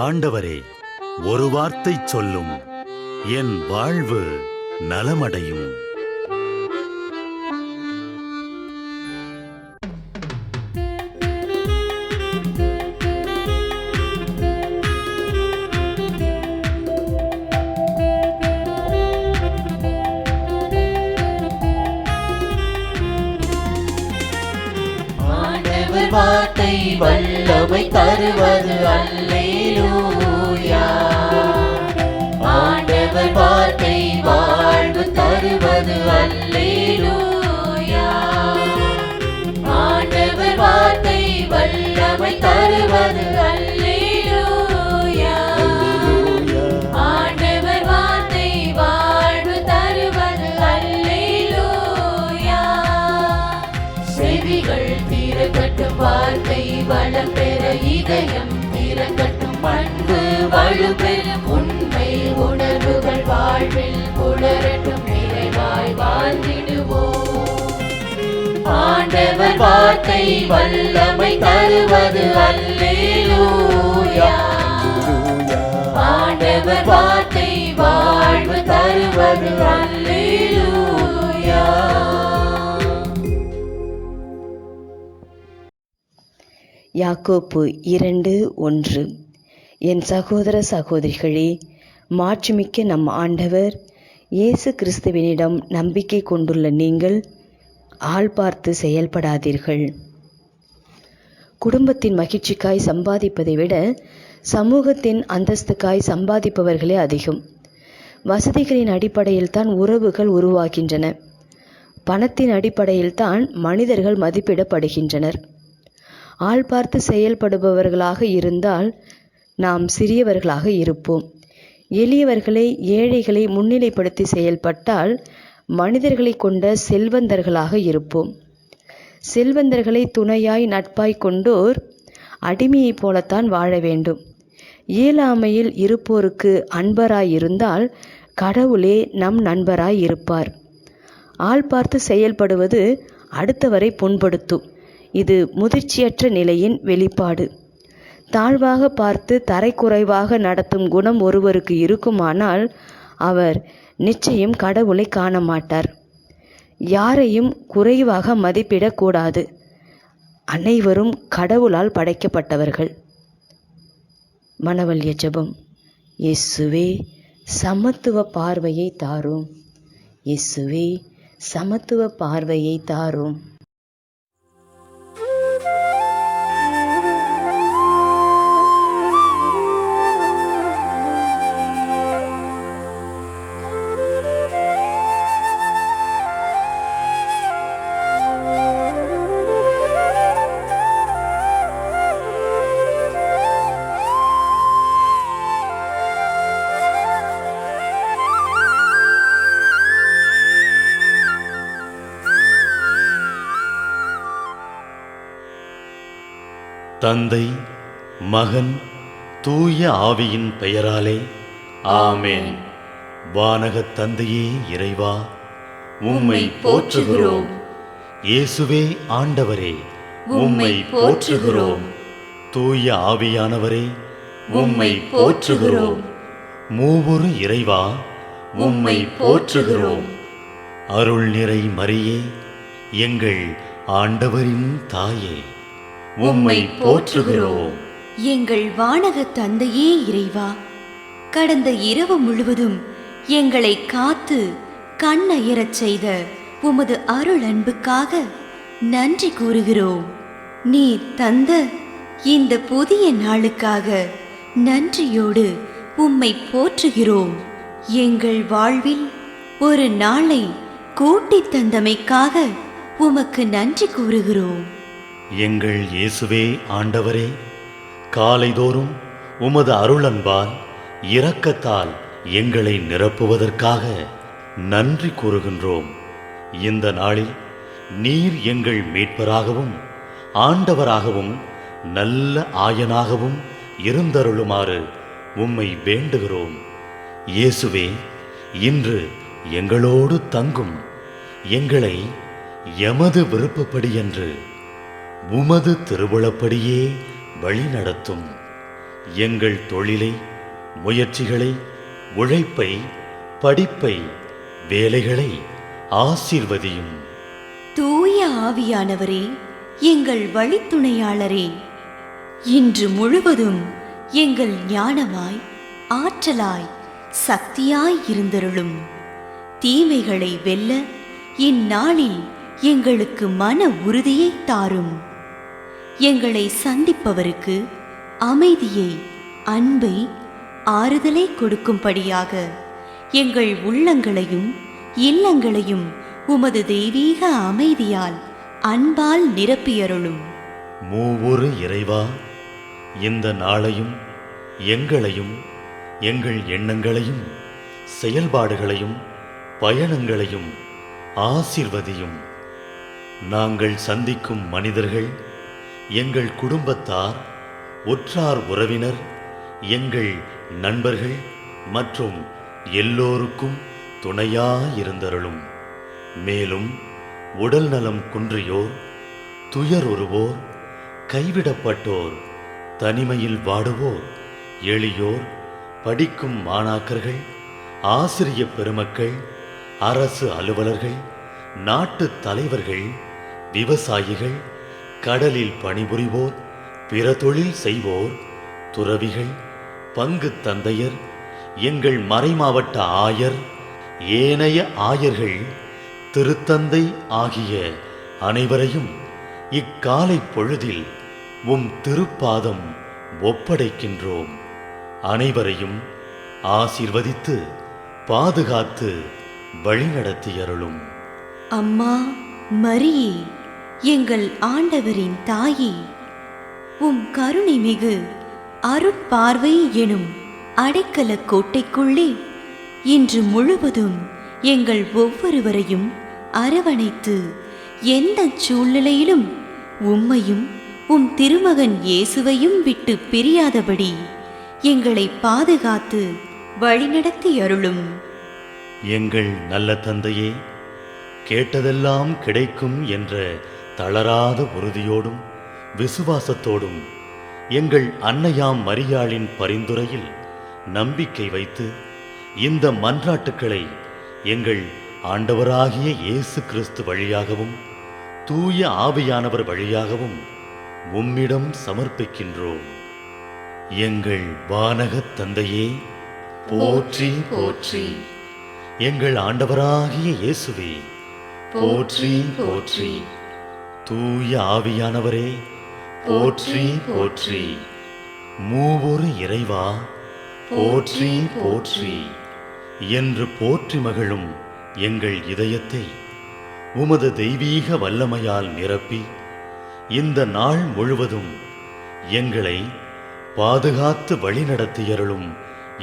ஆண்டவரே, ஒரு வார்த்தை சொல்லும், என் வாழ்வு நலமடையும். வார்த்தை வல்லமை தருவது அல்லேலூயா. ஆண்டவர் வார்த்தை வாழ்வு தருவது அல்லேலூயா. ஆண்டவர் வார்த்தை வல்லமை தருவது அல்லேலூயா. ஆண்டவர் வார்த்தை வாழ்வு தருவது அல்லேலூயா. செவிகள் திறக்கட்டும், வார்த்தை வளம் பெற இதயம் திறக்கட்டும், அன்பு வலுப்பெறும், உண்மை உணர்வுகள் வாழ்வில் புலரட்டும், நிறைவாய் வாழ்ந்திடுவோம். ஆண்டவர் வார்த்தை வல்லமை தருவது அல்லேலூயா. ஆண்டவர் வார்த்தை வாழ்வு தருவது அல்லேலூயா. யாக்கோப்பு 2:1. என் சகோதர சகோதரிகளே, மாட்சிமிக்க நம் ஆண்டவர் இயேசு கிறிஸ்துவினிடம் நம்பிக்கை கொண்டுள்ள நீங்கள் ஆள் பார்த்து செயல்படாதீர்கள். குடும்பத்தின் மகிழ்ச்சிக்காய் சம்பாதிப்பதை விட சமூகத்தின் அந்தஸ்துக்காய் சம்பாதிப்பவர்களே அதிகம். வசதிகளின் அடிப்படையில் தான் உறவுகள் உருவாகின்றன. பணத்தின் அடிப்படையில் தான் மனிதர்கள் மதிப்பிடப்படுகின்றனர். ஆள் பார்த்து செயல்படுபவர்களாக இருந்தால் நாம் சிறியவர்களாக இருப்போம். எளியவர்களை, ஏழைகளை முன்னிலைப்படுத்தி செயல்பட்டால் மனிதர்களை கொண்ட செல்வந்தர்களாக இருப்போம். செல்வந்தர்களை துணையாய் நட்பாய் கொண்டோர் அடிமையைப் போலத்தான் வாழ வேண்டும். இயலாமையில் இருப்போருக்கு அன்பராயிருந்தால் கடவுளே நம் நண்பராய் இருப்பார். ஆள் பார்த்து செயல்படுவது அடுத்தவரை புண்படுத்தும். இது முதிர்ச்சியற்ற நிலையின் வெளிப்பாடு. தாழ்வாக பார்த்து தரைக்குறைவாக நடத்தும் குணம் ஒருவருக்கு இருக்குமானால் அவர் நிச்சயம் கடவுளை காண மாட்டார். யாரையும் குறைவாக மதிப்பிடக்கூடாது. அனைவரும் கடவுளால் படைக்கப்பட்டவர்கள். மனவல்ய ஜெபம். இயேசுவே, சமத்துவ பார்வையை தாரும். இயேசுவே, சமத்துவ பார்வையை தாரும். தந்தை, மகன், தூய ஆவியின் பெயராலே ஆமென். வானகத் தந்தையே இறைவா, உம்மை போற்றுகிறோம். இயேசுவே ஆண்டவரே, உம்மை போற்றுகிறோம். தூய ஆவியானவரே, உம்மை போற்றுகிறோம். மூவொரு இறைவா, உம்மை போற்றுகிறோம். அருள் நிறை மரியே, எங்கள் ஆண்டவரின் தாயே, உம்மை போற்றுகிறோம். எங்கள் வானக தந்தையே இறைவா, கடந்த இரவு முழுவதும் எங்களை காத்து கண்ணயரச் செய்த உமது அருள் அன்புக்காக நன்றி கூறுகிறோம். நீர் தந்த இந்த புதிய நாளுக்காக நன்றியோடு உம்மை போற்றுகிறோம். எங்கள் வாழ்வில் ஒரு நாளை கூட்டித் தந்தமைக்காக உமக்கு நன்றி கூறுகிறோம். எங்கள் இயேசுவே ஆண்டவரே, காலைதோறும் உமது அருளன்பால் இரக்கத்தால் எங்களை நிரப்புவதற்காக நன்றி கூறுகின்றோம். இந்த நாளில் நீர் எங்கள் மீட்பராகவும் ஆண்டவராகவும் நல்ல ஆயனாகவும் இருந்தருளுமாறு உம்மை வேண்டுகிறோம். இயேசுவே, இன்று எங்களோடு தங்கும். எங்களை எமது விருப்பப்படியன்று உமது திருவுளப்படியே வழி நடத்தும். எங்கள் தொழிலை, முயற்சிகளை, உழைப்பை, படிப்பை, வேலைகளை ஆசீர்வதியும். தூய ஆவியானவரே, எங்கள் வழித்துணையாளரே, இன்று முழுவதும் எங்கள் ஞானமாய், ஆற்றலாய், சக்தியாய் இருந்தருளும். தீமைகளை வெல்ல இந்நாளில் எங்களுக்கு மன உறுதியை தாரும். எங்களை சந்திப்பவருக்கு அமைதியை, அன்பை, ஆறுதலை கொடுக்கும்படியாக எங்கள் உள்ளங்களையும் இல்லங்களையும் உமது தெய்வீக அமைதியால், அன்பால் நிரப்பியருளும். மூவொரு இறைவா, இந்த நாளையும் எங்களையும், எங்கள் எண்ணங்களையும், செயல்பாடுகளையும், பயணங்களையும் ஆசீர்வதியும். நாங்கள் சந்திக்கும் மனிதர்கள், எங்கள் குடும்பத்தார், உற்றார் உறவினர், எங்கள் நண்பர்கள் மற்றும் எல்லோருக்கும் துணையாயிருந்தருளும். மேலும் உடல் நலம் குன்றியோர், துயருறுவோர், கைவிடப்பட்டோர், தனிமையில் வாடுவோர், எளியோர், படிக்கும் மாணாக்கர்கள், ஆசிரிய பெருமக்கள், அரசு அலுவலர்கள், நாட்டு தலைவர்கள், விவசாயிகள், கடலில் பணிபுரிவோர், பிற தொழில் செய்வோர், துறவிகள், பங்கு தந்தையர், எங்கள் மறைமாவட்ட ஆயர், ஏனைய ஆயர்கள், திருத்தந்தை ஆகிய அனைவரையும் இக்காலை பொழுதில் உம் திருப்பாதம் ஒப்படைக்கின்றோம். அனைவரையும் ஆசீர்வதித்து பாதுகாத்து வழிநடத்தியருளும். அம்மா மரியே, எங்கள் ஆண்டவரின் தாயே, உம் கருணை மிகு அருட்பார்வை எனும் அடைக்கல கோட்டைக்குள்ளே இன்று முழுவதும் எங்கள் ஒவ்வொருவரையும் அரவணைத்து, எந்த சூழ்நிலையிலும் உம்மையும் உம் திருமகன் இயேசுவையும் விட்டு பிரியாதபடி எங்களை பாதுகாத்து வழிநடத்தி அருளும். எங்கள் நல்ல தந்தையே, கேட்டதெல்லாம் கிடைக்கும் என்ற தளராத உறுதியோடும் விசுவாசத்தோடும் எங்கள் அன்னையாம் மரியாளின் பரிந்துரையில் நம்பிக்கை வைத்து இந்த மன்றாட்டுக்களை எங்கள் ஆண்டவராகிய இயேசு கிறிஸ்து வழியாகவும் தூய ஆவியானவர் வழியாகவும் உம்மிடம் சமர்ப்பிக்கின்றோம். எங்கள் வானகத் தந்தையே, போற்றி போற்றி. எங்கள் ஆண்டவராகிய இயேசுவே, போற்றி போற்றி. தூய ஆவியானவரே, போற்றி போற்றி. மூவொரு இறைவா, போற்றி போற்றி என்று போற்றி மகிழும் எங்கள் இதயத்தை உமது தெய்வீக வல்லமையால் நிரப்பி இந்த நாள் முழுவதும் எங்களை பாதுகாத்து வழிநடத்தியருளும்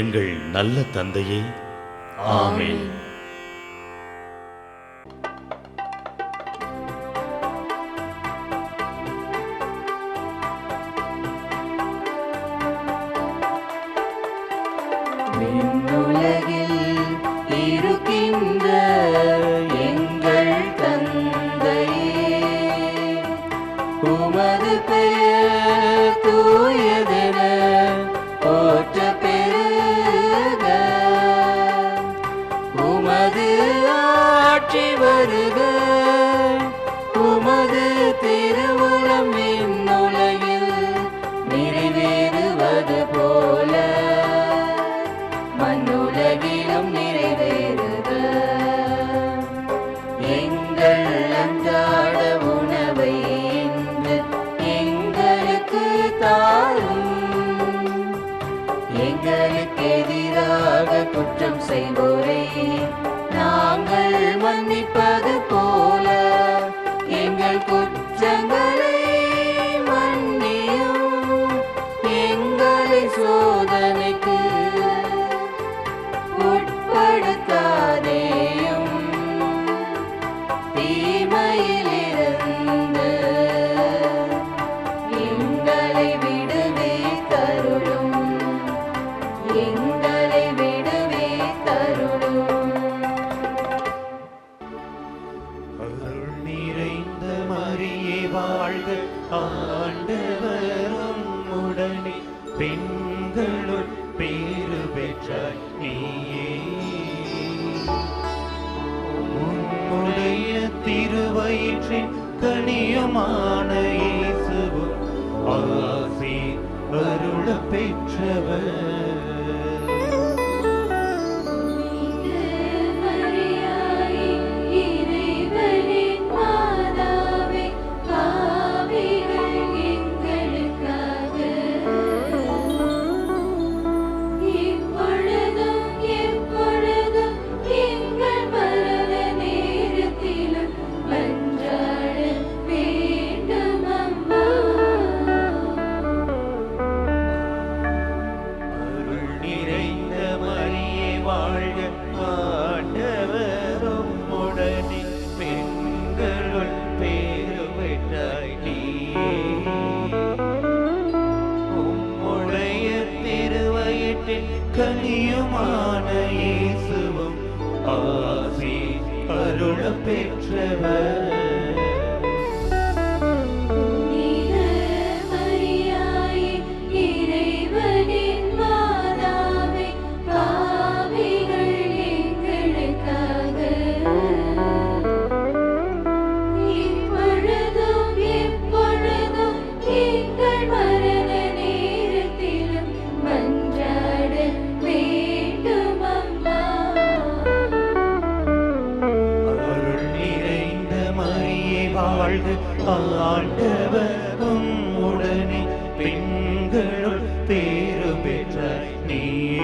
எங்கள் நல்ல தந்தையே. ஆமென். விண்ணுலகில் இருக்கின்ற எங்கள் தந்தையே, உமது பெயர் தூயதென போற்ற பெருக. உமது ஆட்சி வருக. உமது திருவுளம் விண்ணுலகில் நிறைவேறுவது போல மண்ணுலகிலும் நிறைவேறுக. எங்கள் அன்றாட உணவை இன்று எங்களுக்கு தாரும். எங்களுக்கு எதிராக குற்றம் செய்வோரை நாங்கள் மன்னிப்பது போல எங்கள் குற்றங்களை மன்னியும். எங்களை சோதனைக்கு உட்படுத்தாதேயும், தீமையிலிருந்து எங்களை விடுவித்தருளும். எங்களை விடுவித்தருளும். அருள் நிறைந்த மரியே வாழ்க, ஆண்டவர் உம்முடனே, பெண்களுக்குள் பெண்களுள் பேறு பெற்றாய் நீயே. உம்முடைய திருவயிற்றின் கனியுமான இயேசுவும் ஆசி அருள பெற்றவர். கனியுமான இயேசுவும் ஆசி அருள பெற்றவர். ஆண்டவரும் உடனே பெண்களுள் பேறு பெற்றாய் நீயே.